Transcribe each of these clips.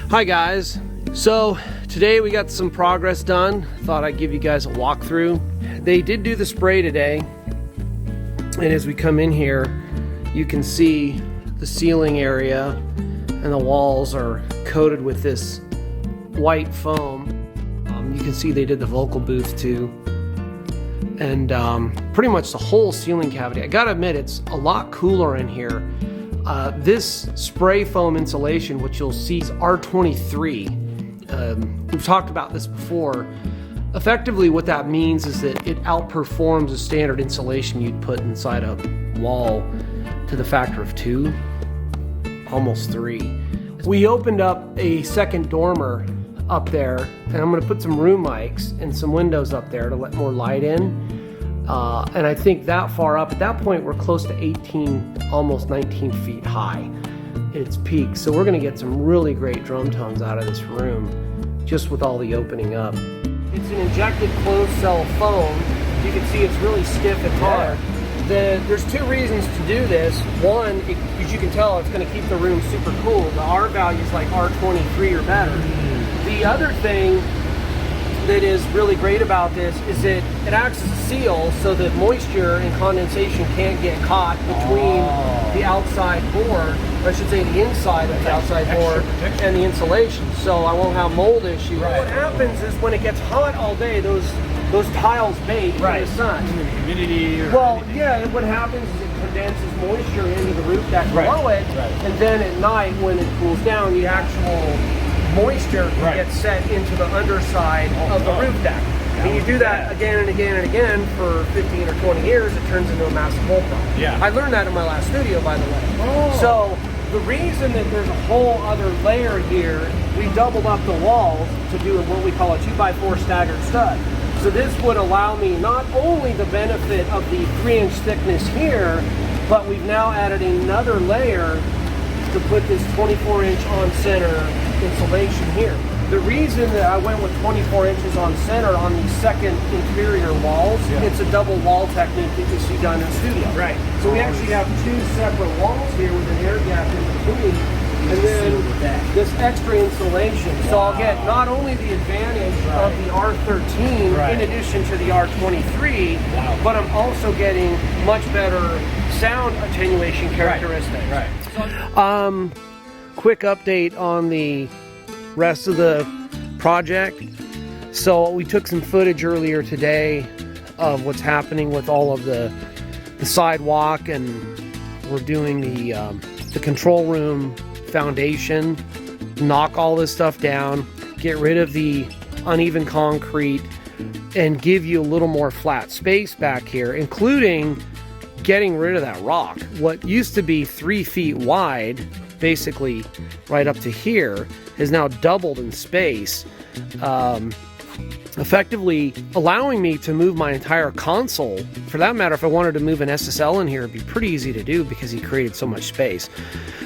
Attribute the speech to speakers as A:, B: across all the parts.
A: Hi guys, so today we got some progress done. Thought I'd give you guys a walkthrough. They did do the spray today, and as we come in here you can see the ceiling area and the walls are coated with this white foam. You can see they did the vocal booth too, and pretty much the whole ceiling cavity. I gotta admit, it's a lot cooler in here. This spray foam insulation, which you'll see is R23. We've talked about this before. Effectively what that means is that it outperforms a standard insulation you'd put inside a wall to the factor of 2, almost 3. We opened up a second dormer up there, and I'm going to put some room mics and some windows up there to let more light in. And I think that far up, at that point we're close to 18, almost 19 feet high at its peak. So we're going to get some really great drum tones out of this room just with all the opening up. It's an injected closed cell foam. You can see it's really stiff and hard. There's two reasons to do this. One, as you can tell, it's going to keep the room super cool. The R value is like R23 or better. The other thing that is really great about this is that it acts as a seal so that moisture and condensation can't get caught between the outside board, or I should say the inside of the outside board and the insulation, so I won't have mold issues. Right. What happens is when it gets hot all day, those tiles bake in the sun.
B: Humidity or
A: what happens is it condenses moisture into the roof deck below it, and then at night when it cools down, the actual moisture gets set into the underside of the roof deck. And you do that again and again and again for 15 or 20 years, it turns into a massive mold problem. Yeah. I learned that in my last studio, by the way. So the reason that there's a whole other layer here, we doubled up the walls to do what we call a 2x4 staggered stud. So this would allow me not only the benefit of the 3-inch thickness here, but we've now added another layer to put this 24-inch on center insulation here. The reason that I went with 24 inches on center on the second interior walls, it's a double wall technique that you see done in the studio. Right. So we actually have two separate walls here with an air gap in between, and then this extra insulation. So I'll get not only the advantage of the R13 in addition to the R23, but I'm also getting much better sound attenuation characteristics. Right. Quick update on the rest of the project. So we took some footage earlier today of what's happening with all of the sidewalk, and we're doing the control room foundation, knock all this stuff down, get rid of the uneven concrete, and give you a little more flat space back here, including getting rid of that rock. What used to be 3 feet wide, basically right up to here, has now doubled in space, effectively allowing me to move my entire console. For that matter, if I wanted to move an SSL in here, it'd be pretty easy to do because he created so much space.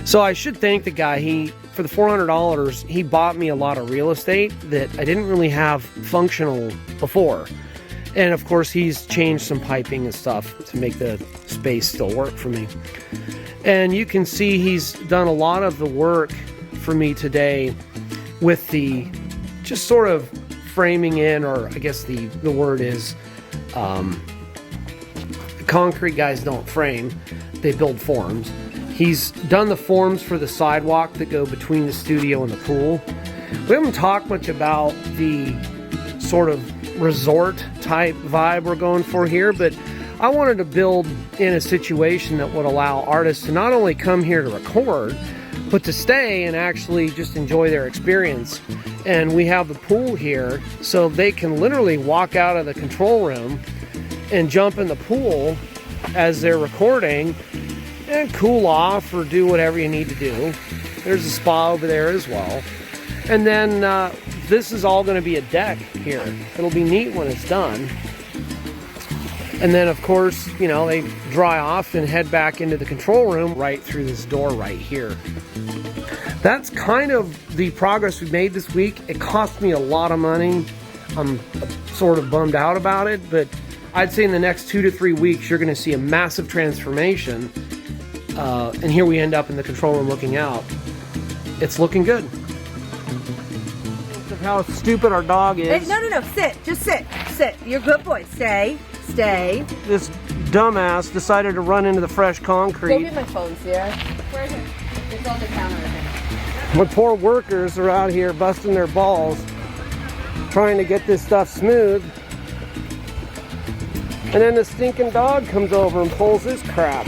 A: So I should thank the guy. For the $400, he bought me a lot of real estate that I didn't really have functional before. And of course, he's changed some piping and stuff to make the space still work for me. And you can see he's done a lot of the work for me today with the just sort of framing in, or I guess the word is, concrete guys don't frame, they build forms. He's done the forms for the sidewalk that go between the studio and the pool. We haven't talked much about the sort of resort type vibe we're going for here, but I wanted to build in a situation that would allow artists to not only come here to record, but to stay and actually just enjoy their experience. And we have the pool here, so they can literally walk out of the control room and jump in the pool as they're recording and cool off or do whatever you need to do. There's a spa over there as well. And then this is all going to be a deck here. It'll be neat when it's done. And then, of course, you know, they dry off and head back into the control room right through this door right here. That's kind of the progress we made this week. It cost me a lot of money. I'm sort of bummed out about it, but I'd say in the next 2 to 3 weeks, you're going to see a massive transformation. And here we end up in the control room looking out. It's looking good. Of how stupid our dog is.
B: Hey, no, sit. Just sit. Sit. You're a good boy. Stay.
A: This dumbass decided to run into the fresh concrete.
B: Go get my phone, Sierra. Where is it? It's on the counter, I think.
A: My poor workers are out here busting their balls, trying to get this stuff smooth. And then the stinking dog comes over and pulls his crap.